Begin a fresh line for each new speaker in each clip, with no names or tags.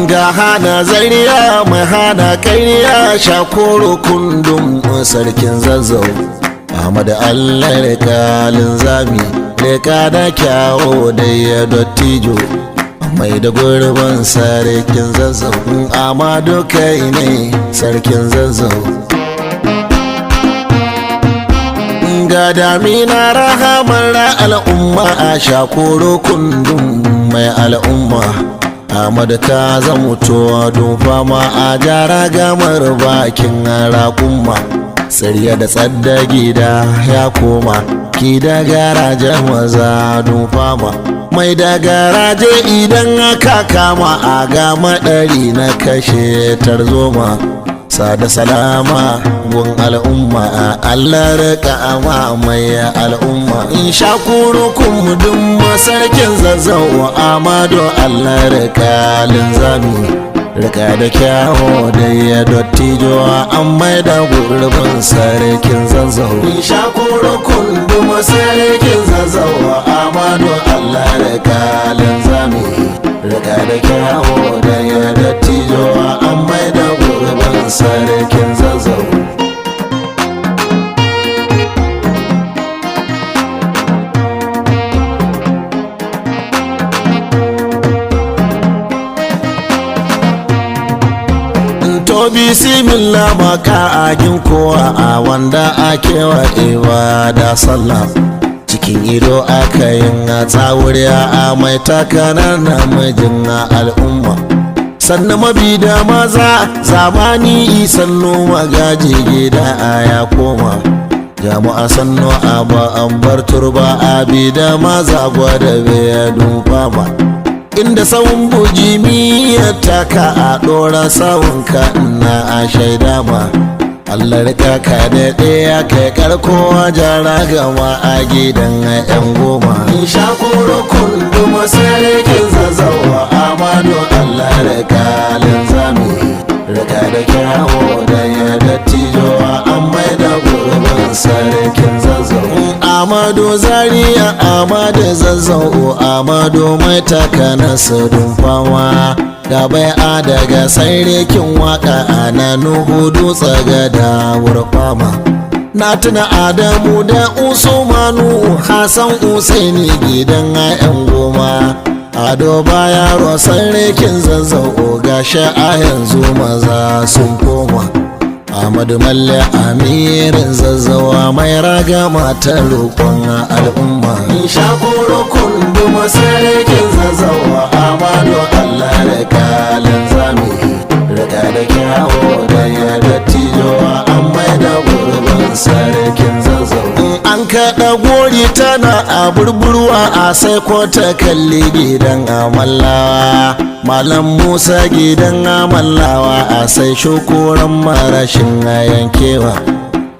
ga hana zariya mai hana kariya shakoro kundum sarkin zazzau Ahmad Allah rikalin zami rika da kyawo da ya dottijo mai da gurbin sarkin zazzau Amadu kai ne sarkin zazzau ga damina rahamar al'umma a shakoro kundum mai al'umma Ahmad ka zamutowa don fama a jara gamar bakin raƙumma tsariya da tsadda gida ya koma ki da garaje maza don fama mai da garaje idan aka kama a ga madari na kashe tarzoma sada salama gun al'umma Allah rika ama mai al'umma in shakuru kumdun masarkin zazzau Amadu Allah rika linzami rika da kyawo da ya dottijo an mai da gurbin sarkin zazzau in shakuru kumdun masarkin zazzau Amadu Allah rika linzami rika da kyawo da ya dottijo an mai da gurbin sarkin zazzau to bismillah maka agin kowa a wanda ake wa ibada sallah cikin ido aka yin tsawuriya a mai takanar namijin al'umma sannan mabi da maza zamani sannu magaji gida a ya koma jama'a sannu a ba an bar turba a bi da maza gwada bai fama inda sawun bujimi ya taka a ɗora sawunka ina a shaida ma Allah rika ka da ɗaya kai karkowa jara gama a gidan 'yan goma in shakuru kunduma sarkin zazzawa Amadu Allah rika linzami rika da kyawo da ya dattijo an mai da gurbin sarkin zazzau Amadu Zaria Amadu zazzau Amadu mai taka nasu fama ga bai'a daga sarkin waka ana Nuhu dutse ga dawar fama na tuna Adamu da Usmanu Hassan Usaini gidan 'yan goma Ado baya sarkin zazzau gashi a yanzu maza sun koma Ahmadu Malle amirin zazzawa mai raga mata roƙon al'umma in shakuru kunduma sarkin zazzawa Amadu Allah rika linzami rika da kyawo da ya dattijo an mai da gurbin sarkin zazzau an kaɗa gori tana a burburwa a sai ko ta kalli gidan amallawa Malam Musa gidan amallawa a sai shokoran marashin yankewa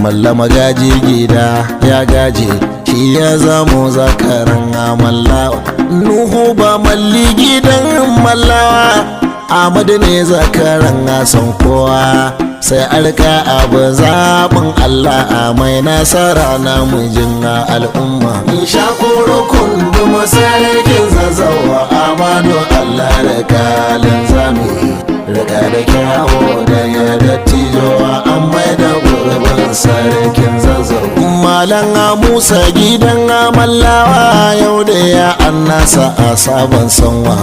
Mallama gaji gida ya gaje shi ya zamo zakaran amallawa Nuhu ba malli gidan mallawa Ahmadu ne zakaran asan kowa sai alka abu zaɓin Allah a mai nasara na mijin al'umma in shakuru kunduma sarkin zazzawa Amadu Allah rika linzami rika da kyawo da ya dattijo an mai da gurbin sarkin zazzau Malam Musa gidan amallawa yau da ya annasa a sabon sanwa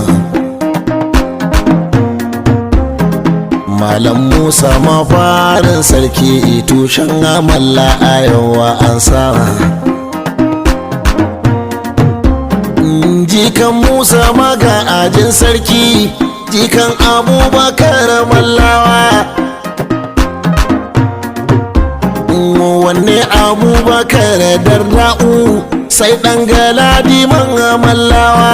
Malam Musa mafarin sarki tushen amalla a yawa an sama jikan Musa maga ajin sarki jikan Abubakar mallawa wanne Abubakar Darda'u sai ɗan galadi man mallawa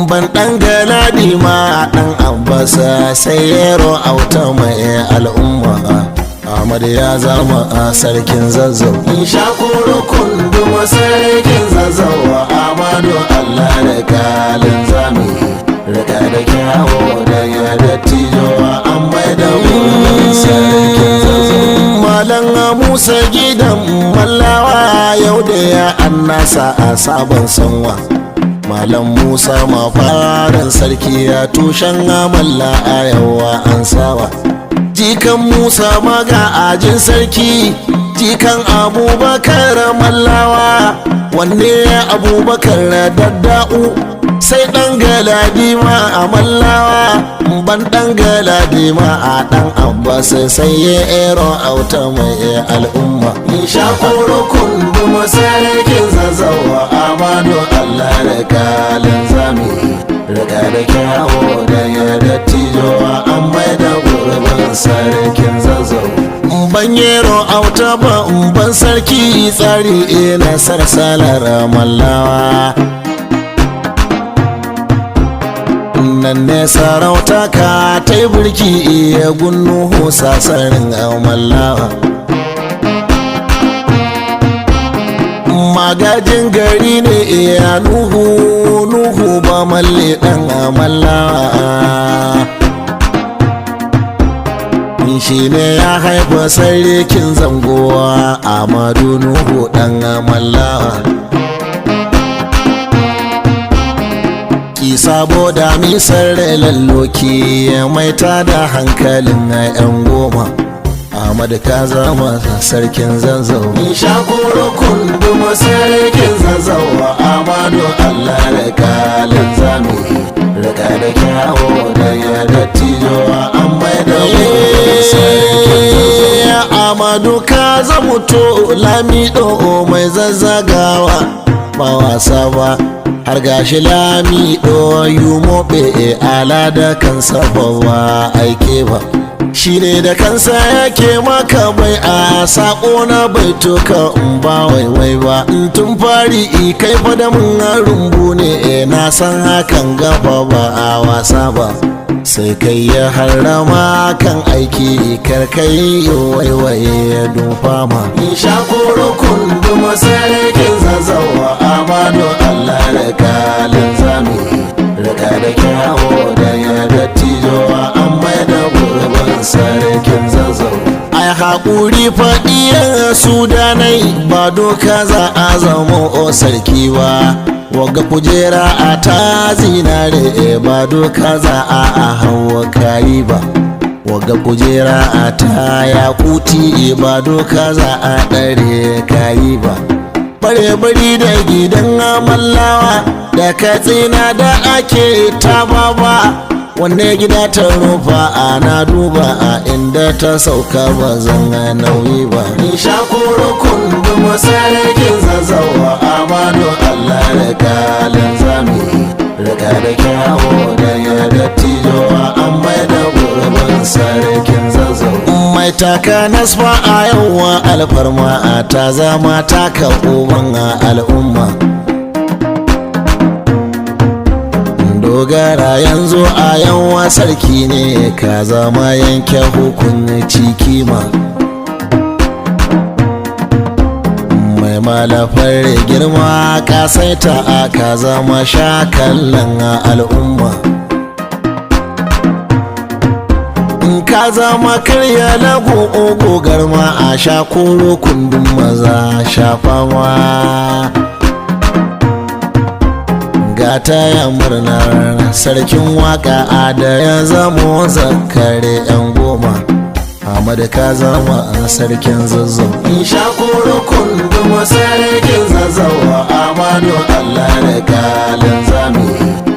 ban ɗan galadi ma ɗan Abbasa sai yaro auta mai al'umma Ahmad ya zama a sarkin zazzau in shakuru kunduma sarkin zazzau Amadu Allah rika linzami rika da kyawo da ya dattijo an mai da sarkin zazzau Malam Musa gidan mallawa yau da ya annasa a sabon sanwa. Malam Musa mafarin sarki ya tushen amalla a yawa an sawa. Jikan Musa maga ajin sarki, jikan Abubakar mallawa. Wanne ya Abubakar dadda'u sai ɗan galadima a mallawa. Ban ɗan galadima a ɗan Abbas sai ya ero auta mai al'umma. In sha koro kunduma sarkin zazzawa Amadu Allah da kalin zami. Riga da kyawo da ya dattijowa an mai da gurbin sarkin zazzau. Ban yero auta ba ban sarki tsari ina sarsalar mallawa. Nan ne sarauta ka ta yi burki iya gunnu sasarin mallawa. Magajin gari ne iya nuhu ba malle dan mallawa. Shi ne ya haifa sarkin zangowa Amadu Nuhu dan mallawa. Ki saboda misar lalloki mai tada hankalin 'yan goma. Ahmad ka zama sarkin zazzau. In sha koro kunduma sarkin zazzau Amadu Allah da kalin zami. Riga da kyawo da ya dattijowa an mai da sarkin zazzau. Amadu ka zamuto lamido mai zazzagawa ba wasa ba. Har gashi lamido yumobe ala da kansa ba aike ba. Shi ne da kansa yake maka bai a sako na bai toka in ba waiwai ba. Tun fari kai fada mun rumbu ne na san hakan gaba ba a wasa ba. Sai kai ya harama kan aiki karkai waiwaye ya dufa ma. In sha koro kunduma sarkin zazzawa Amadu Allah da kalin zami. Riga da kyawo da ya dattijowa an mai da gurbin sarkin zazzau. Ai haƙuri faɗiyan sudanai ba doka za a zama o sarki ba. Waga kujera a ta zinare ba doka za a hawa kayi ba. Waga kujera a ta yakuti ba doka za a ɗare kayi ba. Bare-bari da gidan amallawa da katsina da ake ta baba. Wanne gida ta rufa ana duba a inda ta sauka ba zan nauyi ba. In sha koro kunduma sarkin zazzawa Amadu Allah da kalin zami. Riga da kyawo da ya dattijowa an mai da gurbin sarkin zazzau. Mai taka nasfa a yawa alfarma ta zama taka uban al'umma. Dogara yanzu a yawa sarki ne ka zama yanke hukunci kima. Mai malafar girma kasaita a ka zama shakallan al'umma. Ka zama karya lagu ogo garma a sha koro kundin maza shafawa. Gata ya murnar sarkin waka da ya zamo zakare 'yan goma. Ahmad ka zama sarkin zazzau. In sha koro kunduma sarkin zazzau Amadu Allah da kalin zami.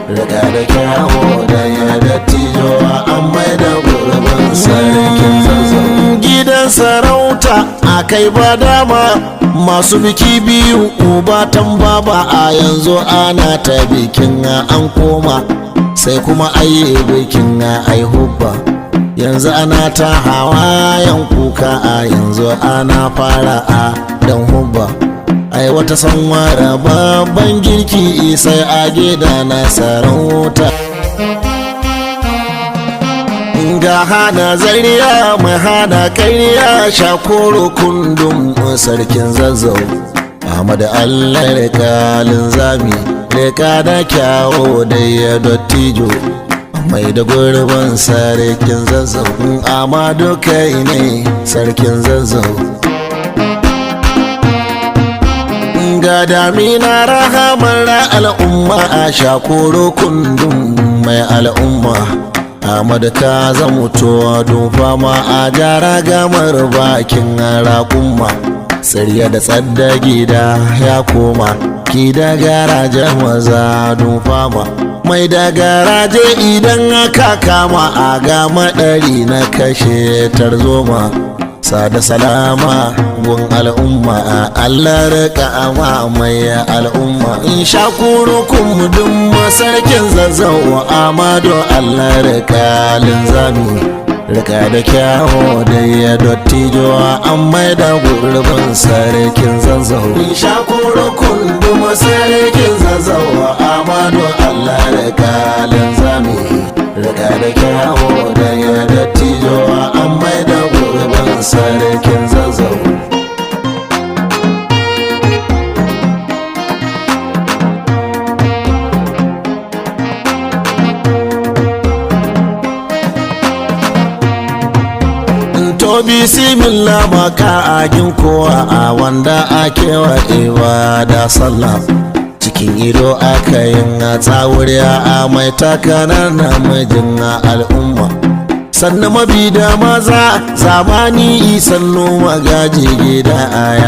Riga da kyawo da ya dattijowa an mai da gurbin sarkin zazzau. Gidan sarauta a kai ba dama masu biki biyu ubatan baba a yanzu ana ta bikin an koma. Sai kuma ayi bikin ai hubba. Yanzu ana ta hawayen kuka a yanzu ana fara a dan hubba. Ai wata sanwara babban girki sai a gida na sarauta. Ga hana zariya mai hana kariya shakoro kundum sarkin zazzau. Ahmad Allah da kalin zami. Reka da kyawo da ya dattijo mai da gurbin sarkin zazzau. Amadu kai ne sarkin zazzau. ga damina rahamar al'umma a shakoro kundin mai al'umma Ahmad ka zamuto don fama a jara gamar bakin raƙumma tsirya da tsadda gida ya koma ki da garaje maza don fama mai da garaje idan aka kama a ga madari na kashe tarzoma sada salama gun al'umma Allah rika ama mai al'umma in sha kurukun dun masarkin zazzau Amadu Allah rika linzami rika da kyawo da ya dottijo an mai da gurbin sarkin zazzau in sha kurukun dun masarkin zazzau Amadu Allah rika linzami rika da kyawo da ya dottijo an mai da gurbin sarkin zazzau to bismillah maka agin kowa a wanda ake wa ibada sallah cikin ido aka yin tsawuriya a mai takanar namijin al'umma sannan mabi da maza zamani sannu magaji gida aya